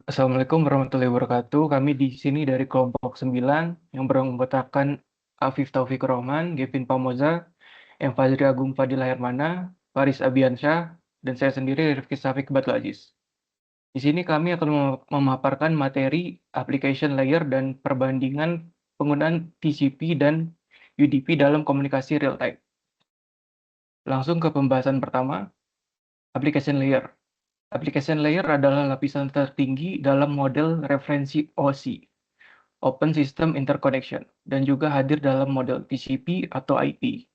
Assalamualaikum warahmatullahi wabarakatuh. Kami di sini dari kelompok 9 yang beranggotakan Afif Taufik Rohman, Gavin Pamoza, M. Fajri Agung Fadil Hermana, Faris Abiansyah, dan saya sendiri Rifki Safik Batul Aziz. Di sini kami akan memaparkan materi application layer dan perbandingan penggunaan TCP dan UDP dalam komunikasi real time. Langsung ke pembahasan pertama, application layer. Application layer adalah lapisan tertinggi dalam model referensi OSI, Open System Interconnection, dan juga hadir dalam model TCP atau IP.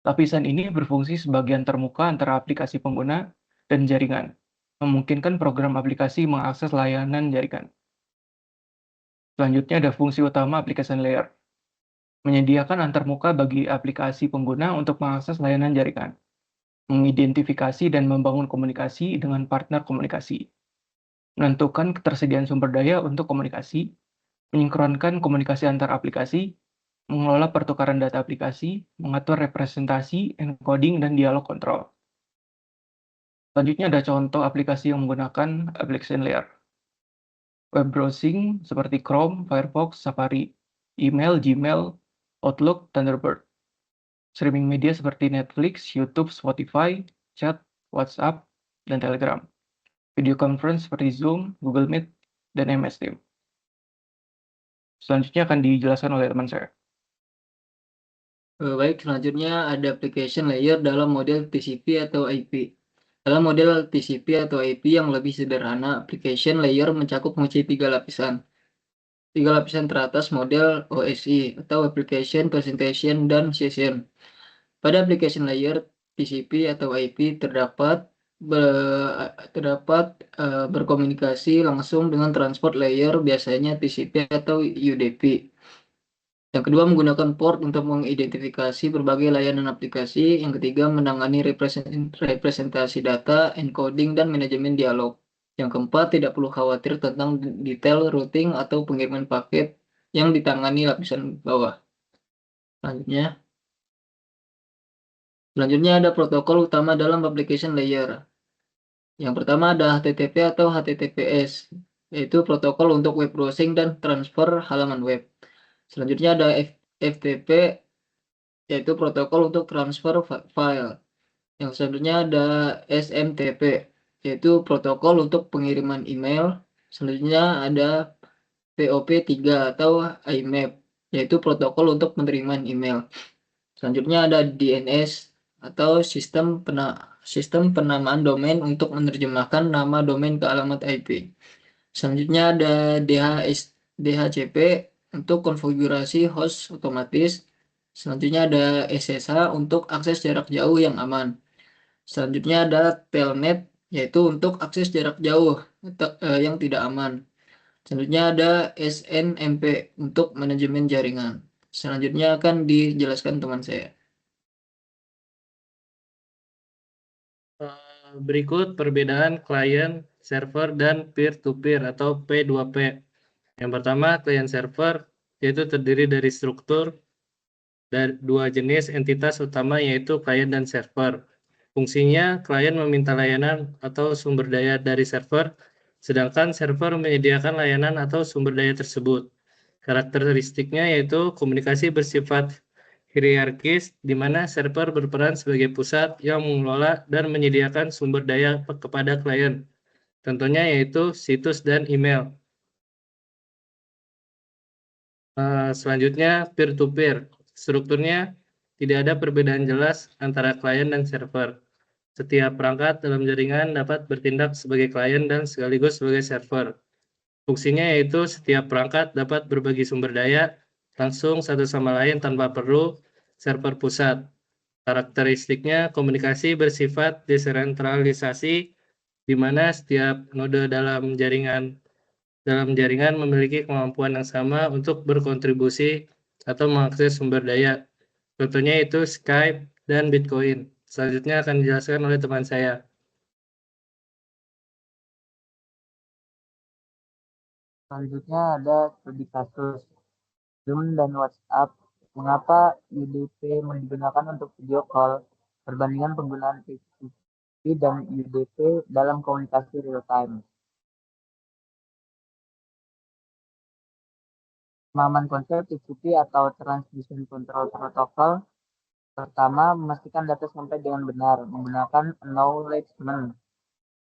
Lapisan ini berfungsi sebagai antarmuka antara aplikasi pengguna dan jaringan, memungkinkan program aplikasi mengakses layanan jaringan. Selanjutnya ada fungsi utama application layer, menyediakan antarmuka bagi aplikasi pengguna untuk mengakses layanan jaringan, mengidentifikasi dan membangun komunikasi dengan partner komunikasi, menentukan ketersediaan sumber daya untuk komunikasi, menyinkronkan komunikasi antar aplikasi, mengelola pertukaran data aplikasi, mengatur representasi, encoding, dan dialog kontrol. Selanjutnya ada contoh aplikasi yang menggunakan application layer. Web browsing seperti Chrome, Firefox, Safari, email, Gmail, Outlook, Thunderbird. Streaming media seperti Netflix, YouTube, Spotify, chat, WhatsApp, dan Telegram. Video conference seperti Zoom, Google Meet, dan MS Teams. Selanjutnya akan dijelaskan oleh teman saya. Baik, selanjutnya ada application layer dalam model TCP atau IP. Dalam model TCP atau IP yang lebih sederhana, application layer mencakup fungsi tiga lapisan. Tiga lapisan teratas model OSI atau Application Presentation dan Session. Pada application layer TCP atau IP terdapat berkomunikasi langsung dengan transport layer, biasanya TCP atau UDP. Yang kedua, menggunakan port untuk mengidentifikasi berbagai layanan aplikasi. Yang ketiga, menangani representasi data, encoding, dan manajemen dialog. Yang keempat, tidak perlu khawatir tentang detail routing atau pengiriman paket yang ditangani lapisan bawah. Selanjutnya ada protokol utama dalam application layer. Yang pertama ada HTTP atau HTTPS, yaitu protokol untuk web browsing dan transfer halaman web. Selanjutnya ada FTP, yaitu protokol untuk transfer file. Yang selanjutnya ada SMTP, yaitu protokol untuk pengiriman email. Selanjutnya ada POP3 atau IMAP, yaitu protokol untuk penerimaan email. Selanjutnya ada DNS atau sistem penamaan domain untuk menerjemahkan nama domain ke alamat IP. Selanjutnya ada DHCP untuk konfigurasi host otomatis. Selanjutnya ada SSH untuk akses jarak jauh yang aman. Selanjutnya ada Telnet, yaitu untuk akses jarak jauh yang tidak aman. Selanjutnya ada SNMP untuk manajemen jaringan. Selanjutnya akan dijelaskan teman saya. Berikut perbedaan klien, server, dan peer-to-peer atau P2P. Yang pertama, klien server, yaitu terdiri dari struktur dari dua jenis entitas utama, yaitu klien dan server. Fungsinya, klien meminta layanan atau sumber daya dari server, sedangkan server menyediakan layanan atau sumber daya tersebut. Karakteristiknya yaitu komunikasi bersifat hierarkis, di mana server berperan sebagai pusat yang mengelola dan menyediakan sumber daya kepada klien. Contohnya yaitu situs dan email. Selanjutnya, peer-to-peer. Strukturnya tidak ada perbedaan jelas antara klien dan server. Setiap perangkat dalam jaringan dapat bertindak sebagai klien dan sekaligus sebagai server. Fungsinya yaitu setiap perangkat dapat berbagi sumber daya langsung satu sama lain tanpa perlu server pusat. Karakteristiknya komunikasi bersifat desentralisasi, di mana setiap node dalam jaringan memiliki kemampuan yang sama untuk berkontribusi atau mengakses sumber daya. Contohnya itu Skype dan Bitcoin. Selanjutnya akan dijelaskan oleh teman saya. Selanjutnya ada studi kasus Zoom dan WhatsApp. Mengapa UDP digunakan untuk video call? Perbandingan penggunaan TCP dan UDP dalam komunikasi real time. Pemahaman konsep TCP atau Transmission Control Protocol. Pertama, memastikan data sampai dengan benar menggunakan acknowledgement.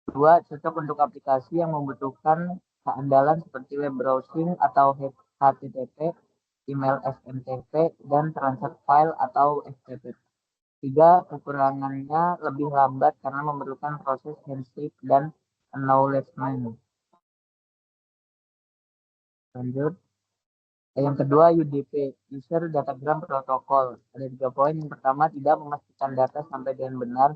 Dua, cocok untuk aplikasi yang membutuhkan keandalan seperti web browsing atau HTTP, email SMTP, dan transact file atau FTP. Tiga, kekurangannya lebih lambat karena memerlukan proses handshake dan acknowledgement. Lanjut. Yang kedua, UDP, User Datagram Protocol. Ada 3 poin. Yang pertama, tidak memastikan data sampai dengan benar,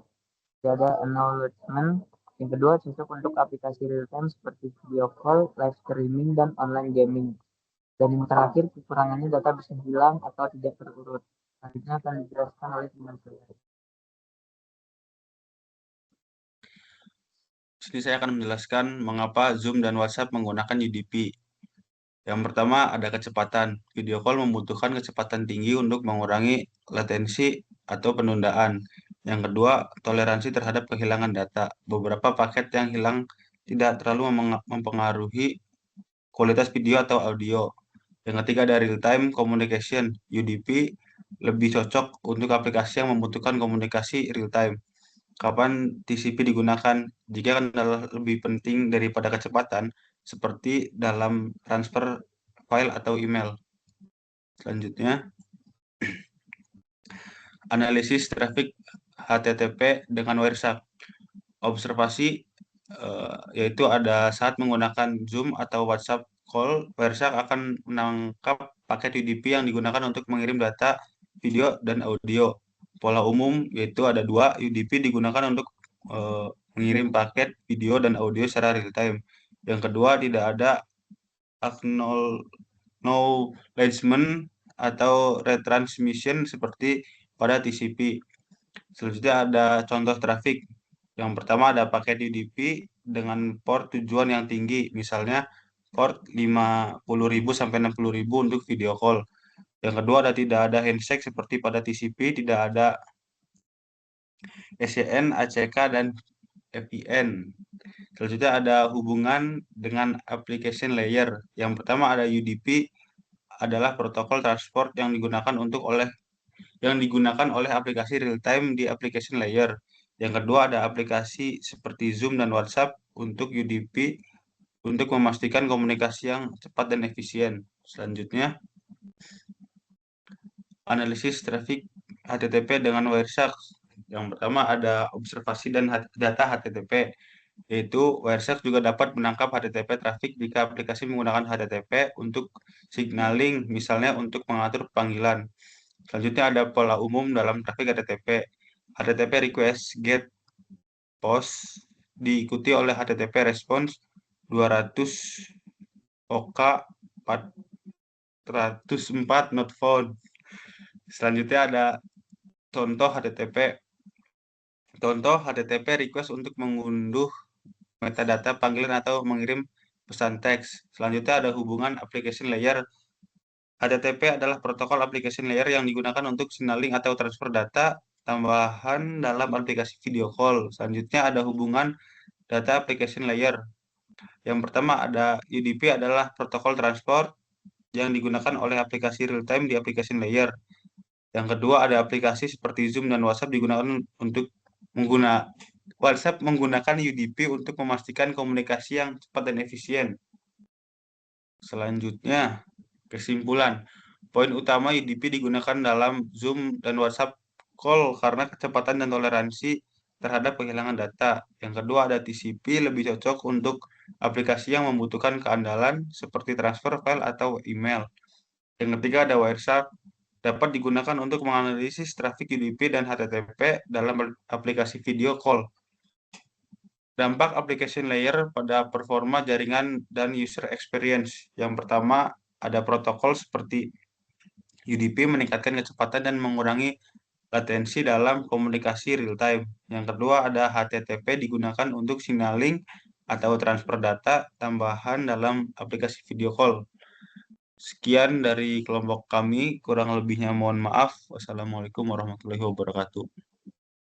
tidak ada acknowledgement. Yang kedua, cocok untuk aplikasi real-time seperti video call, live streaming, dan online gaming. Dan yang terakhir, kekurangannya data bisa hilang atau tidak terurut. Selanjutnya akan dijelaskan oleh teman saya. Sini saya akan menjelaskan mengapa Zoom dan WhatsApp menggunakan UDP. Yang pertama, ada kecepatan. Video call membutuhkan kecepatan tinggi untuk mengurangi latensi atau penundaan. Yang kedua, toleransi terhadap kehilangan data. Beberapa paket yang hilang tidak terlalu mempengaruhi kualitas video atau audio. Yang ketiga, ada real-time communication. UDP lebih cocok untuk aplikasi yang membutuhkan komunikasi real-time. Kapan TCP digunakan? Jika kendala lebih penting daripada kecepatan, seperti dalam transfer file atau email. Selanjutnya, analisis traffic HTTP dengan Wireshark. Observasi yaitu ada saat menggunakan Zoom atau WhatsApp call, Wireshark akan menangkap paket UDP yang digunakan untuk mengirim data video dan audio. Pola umum yaitu ada 2 UDP digunakan untuk mengirim paket video dan audio secara real time. Yang kedua, tidak ada acknowledgement atau retransmission seperti pada TCP. Selanjutnya ada contoh traffic. Yang pertama ada paket UDP dengan port tujuan yang tinggi, misalnya port 50.000 sampai 60.000 untuk video call. Yang kedua tidak ada handshake seperti pada TCP, tidak ada SCN, ACK, dan VPN. Selanjutnya ada hubungan dengan application layer. Yang pertama ada UDP adalah protokol transport yang digunakan oleh aplikasi real time di application layer. Yang kedua ada aplikasi seperti Zoom dan WhatsApp untuk UDP untuk memastikan komunikasi yang cepat dan efisien. Selanjutnya analisis traffic HTTP dengan Wireshark. Yang pertama ada observasi dan data HTTP, yaitu Wireshark juga dapat menangkap HTTP traffic jika aplikasi menggunakan HTTP untuk signaling, misalnya untuk mengatur panggilan. Selanjutnya ada pola umum dalam traffic HTTP. HTTP request get post diikuti oleh HTTP response 200 OK 404 not found. Selanjutnya ada contoh HTTP. Contoh HTTP request untuk mengunduh metadata panggilan atau mengirim pesan teks. Selanjutnya ada hubungan application layer. HTTP adalah protokol application layer yang digunakan untuk signaling atau transfer data tambahan dalam aplikasi video call. Selanjutnya ada hubungan data application layer. Yang pertama ada UDP adalah protokol transport yang digunakan oleh aplikasi real time di application layer. Yang kedua ada aplikasi seperti Zoom dan WhatsApp digunakan untuk WhatsApp menggunakan UDP untuk memastikan komunikasi yang cepat dan efisien. Selanjutnya, kesimpulan. Poin utama UDP digunakan dalam Zoom dan WhatsApp call karena kecepatan dan toleransi terhadap kehilangan data. Yang kedua ada TCP lebih cocok untuk aplikasi yang membutuhkan keandalan seperti transfer file atau email. Yang ketiga ada Wireshark dapat digunakan untuk menganalisis traffic UDP dan HTTP dalam aplikasi video call. Dampak application layer pada performa jaringan dan user experience. Yang pertama, ada protokol seperti UDP meningkatkan kecepatan dan mengurangi latensi dalam komunikasi real time. Yang kedua, ada HTTP digunakan untuk signaling atau transfer data tambahan dalam aplikasi video call. Sekian dari kelompok kami, kurang lebihnya mohon maaf. Wassalamualaikum warahmatullahi wabarakatuh.